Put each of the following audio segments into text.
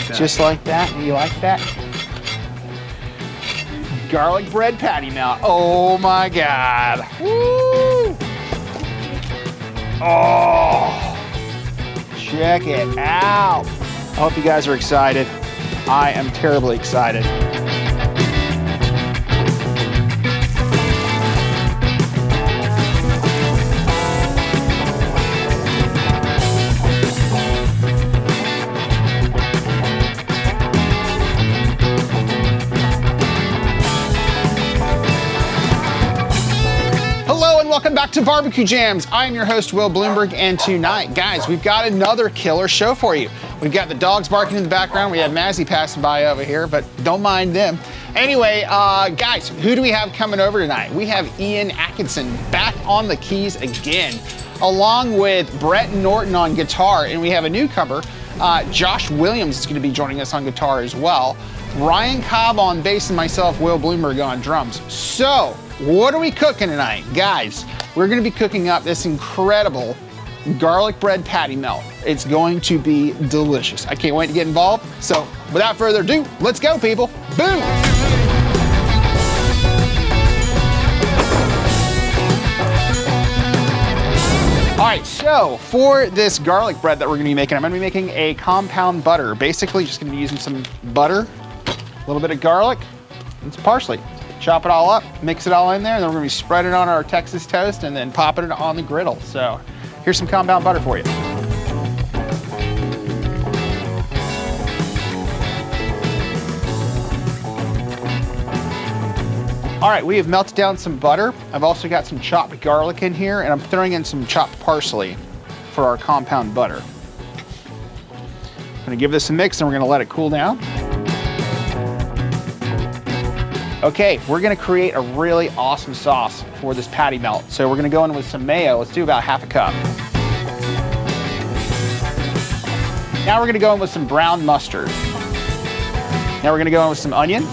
that. Just like that. You like that? Garlic bread patty melt. Oh my God. Woo! Oh, check it out. I hope you guys are excited. I am terribly excited. Welcome back to BBQ Jams. I'm your host, Will Bloomberg, and tonight, guys, we've got another killer show for you. We've got the dogs barking in the background. We have Mazzy passing by over here, but don't mind them. Anyway, guys, who do we have coming over tonight? We have Ian Atkinson back on the keys again, along with Brett Norton on guitar, and we have a newcomer, Josh Williams is going to be joining us on guitar as well. Ryan Cobb on bass and myself, Will Bloomberg, on drums. So, what are we cooking tonight? Guys, we're gonna be cooking up this incredible garlic bread patty melt. It's going to be delicious. I can't wait to get involved. So without further ado, let's go, people. Boom! All right, so for this garlic bread that we're gonna be making, I'm gonna be making a compound butter. Basically, just gonna be using some butter, a little bit of garlic, and some parsley. Chop it all up, mix it all in there, and then we're gonna be spreading it on our Texas toast and then popping it on the griddle. So here's some compound butter for you. All right, we have melted down some butter. I've also got some chopped garlic in here, and I'm throwing in some chopped parsley for our compound butter. I'm gonna give this a mix and we're gonna let it cool down. Okay, we're gonna create a really awesome sauce for this patty melt. So we're gonna go in with some mayo. Let's do about half a cup. Now we're gonna go in with some brown mustard. Now we're gonna go in with some onion.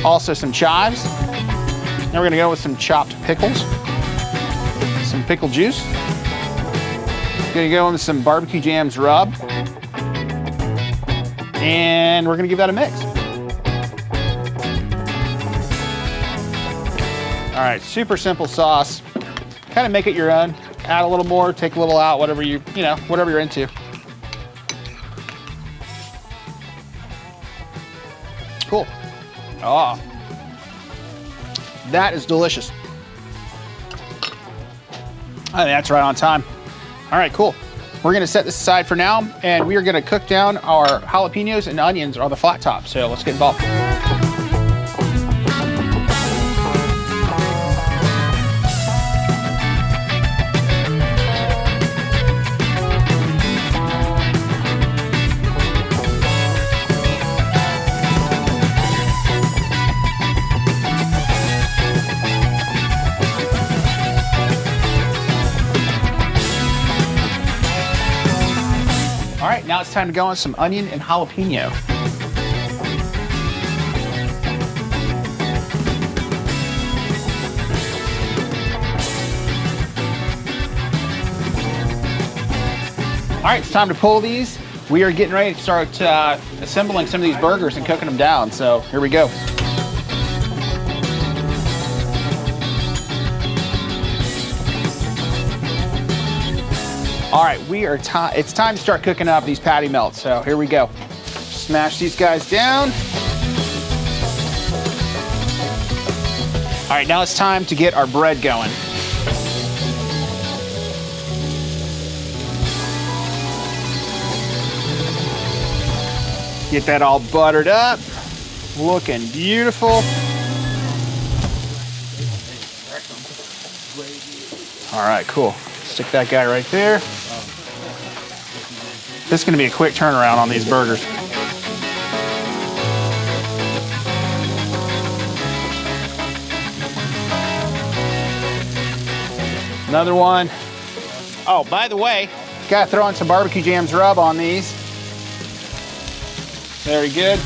Also some chives. Now we're gonna go with some chopped pickles. Some pickle juice. Gonna go in with some BBQ Jams rub. And we're gonna give that a mix. All right, super simple sauce. Kind of make it your own. Add a little more, take a little out, whatever whatever you're into. Cool. Oh, that is delicious. I think that's right on time. All right, cool. We're gonna set this aside for now, and we are gonna cook down our jalapenos and onions on the flat top. So let's get involved. All right, now it's time to go on some onion and jalapeno. All right, it's time to pull these. We are getting ready to start assembling some of these burgers and cooking them down. So here we go. All right, it's time to start cooking up these patty melts. So here we go. Smash these guys down. All right, now it's time to get our bread going. Get that all buttered up, looking beautiful. All right, cool. Stick that guy right there. This is gonna be a quick turnaround on these burgers. Another one. Oh, by the way, gotta throw in some BBQ Jams rub on these. Very good.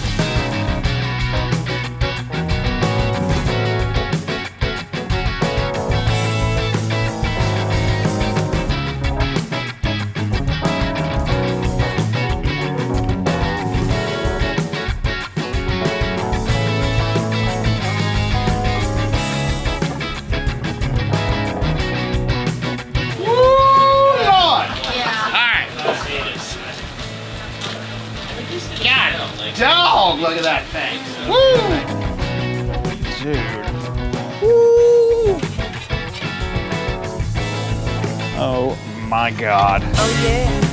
my God. Oh yeah.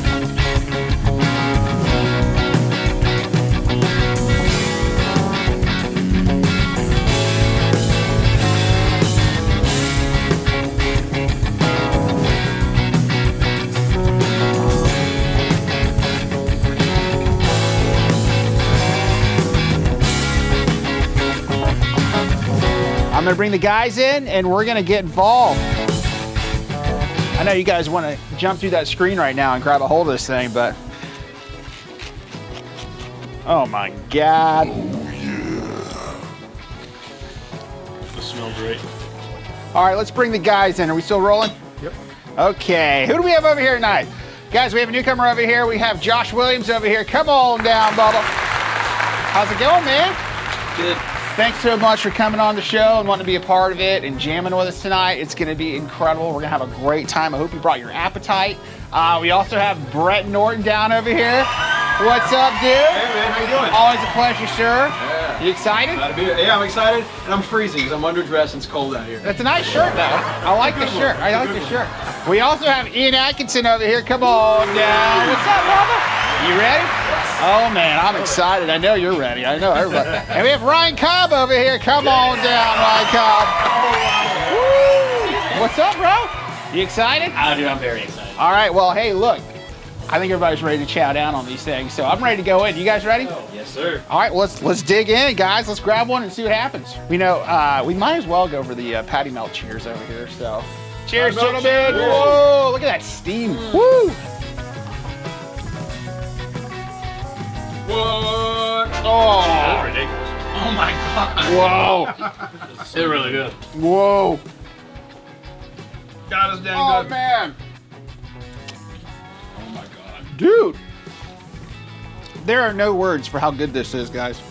I'm gonna bring the guys in and we're gonna get involved. I know you guys wanna jump through that screen right now and grab a hold of this thing, but oh my God. Oh yeah. It smells great. All right, let's bring the guys in. Are we still rolling? Yep. Okay, who do we have over here tonight? Guys, we have a newcomer over here. We have Josh Williams over here. Come on down, Bubba. How's it going, man? Good. Thanks so much for coming on the show and wanting to be a part of it and jamming with us tonight. It's going to be incredible. We're going to have a great time. I hope you brought your appetite. We also have Brett Norton down over here. What's up, dude? Hey, man. How you doing? Always a pleasure, sir. Yeah. You excited? Glad to be here. Yeah, I'm excited. And I'm freezing because I'm underdressed and it's cold out here. That's a nice shirt, though. I like the shirt. I like the shirt. We also have Ian Atkinson over here. Come on down. What's up, brother? You ready? Oh, man, I'm excited. I know you're ready. I know everybody. And we have Ryan Cobb over here. Come on down, Ryan Cobb. Woo! What's up, bro? You excited? Dude, I'm very excited. All right, well, hey, look. I think everybody's ready to chow down on these things, so I'm ready to go in. You guys ready? Yes, sir. All right, well, let's dig in, guys. Let's grab one and see what happens. We know we might as well go over the patty melt cheers over here. So, cheers, gentlemen! Cheers. Whoa, look at that steam! Woo! What? Oh! That's ridiculous. Oh my God. Whoa! They're really good. Whoa! God is dang Oh good. man, Oh my God. dude! There are no words for how good this is, guys.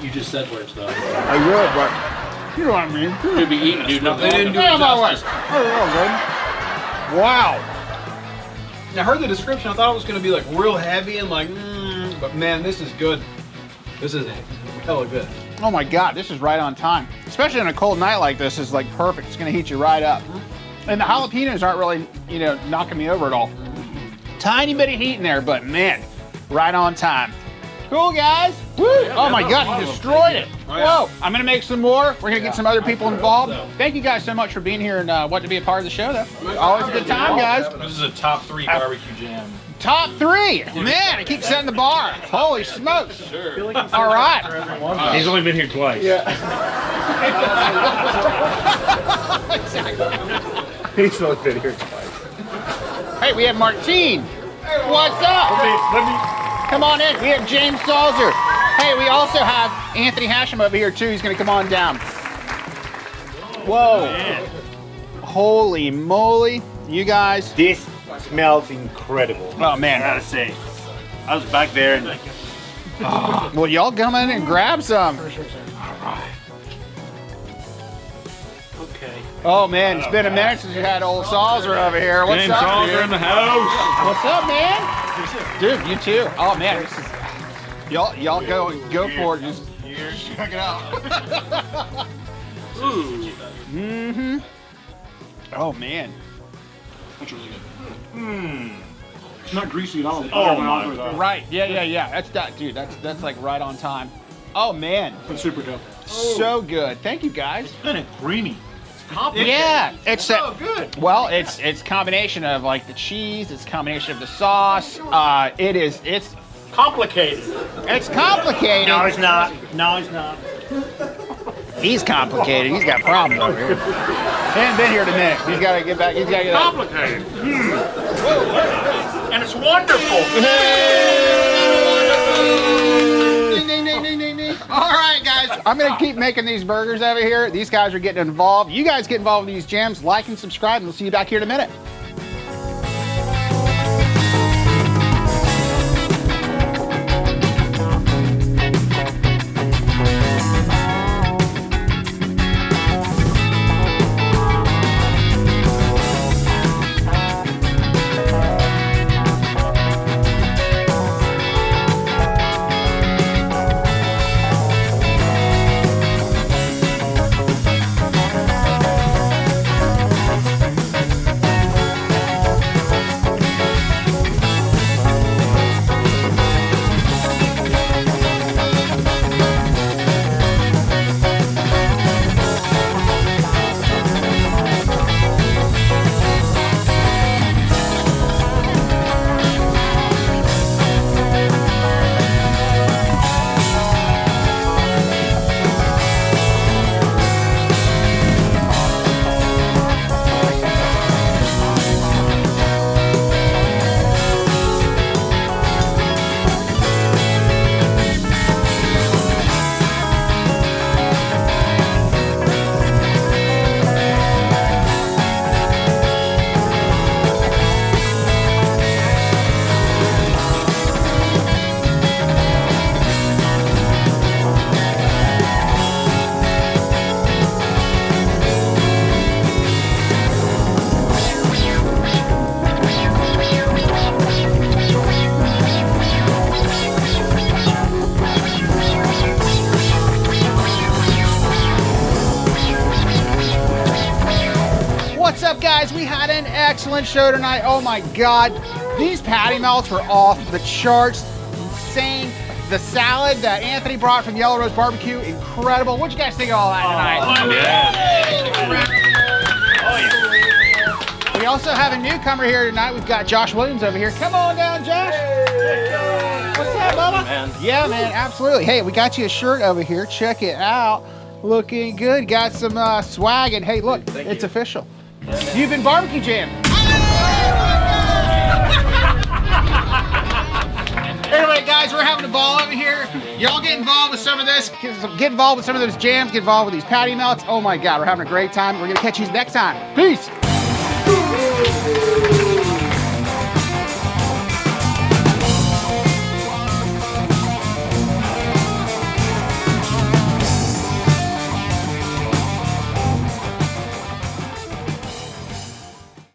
You just said words, though. I will, but you know what I mean. Could be eating, dude. They didn't do Get it out of my way. justice. Oh, good. Wow. I heard the description. I thought it was going to be like real heavy and like, but man, this is good. This is hella good. Oh my God, this is right on time. Especially on a cold night like this, is like perfect. It's gonna heat you right up. And the jalapenos aren't really, knocking me over at all. Tiny bit of heat in there, but man, right on time. Cool, guys. Woo! Oh my God, you destroyed it. Oh, yeah. Whoa, I'm gonna make some more. We're gonna get some other people involved. Thank you guys so much for being here and wanting to be a part of the show, though. Always a good time, guys. This is a top 3 barbecue jam. Top 3. Man, I keep setting the bar. Holy smokes. Sure. All right. He's only been here twice. He's only been here twice. Hey, we have Martine. What's up? Come on in. We have James Salzer. Hey, we also have Anthony Hashem over here too. He's gonna come on down. Whoa. Man. Holy moly. You guys. This smells incredible. Oh I man. gotta say, I was back there and Well, y'all come in and grab some. okay. Oh man, it's been a minute since we had old Salzer over here. What's James up, Salzer in dude? the house. What's up, man? Dude, you too. Oh man, this is, y'all go for it. Just check it out. Ooh. Mm-hmm. Oh man. That's really good. It's not greasy at all. Oh my God. Right. Yeah. That's that, dude. That's like right on time. Oh man, It's super dope. so good. Thank you guys. Kind of creamy. Yeah, it's Oh, good. well, it's combination of like the cheese. It's combination of the sauce. It's Complicated. complicated. No, it's not. No, it's not. He's complicated. He's got problems over here. He hasn't been here in a minute. He's got to get back. He's got to get up. Complicated. And it's wonderful. Ding, ding, ding, ding, ding, ding. All right, guys. I'm going to keep making these burgers over here. These guys are getting involved. You guys get involved with these jams. Like and subscribe, and we'll see you back here in a minute. guys, we had an excellent show tonight. Oh my God, these patty melts were off the charts, insane. The salad that Anthony brought from Yellow Rose Barbecue, incredible. What'd you guys think of all that tonight? We also have a newcomer here tonight. We've got Josh Williams over here. Come on down, Josh. What's up, Bubba? Man. Yeah, man, absolutely. Hey, we got you a shirt over here. Check it out. Looking good. Got some swag, and hey, look, it's official. You've been barbecue jammed. Anyway, guys, we're having a ball over here. Y'all get involved with some of this. Get involved with some of those jams. Get involved with these patty melts. Oh my God, we're having a great time. We're gonna catch you next time. Peace.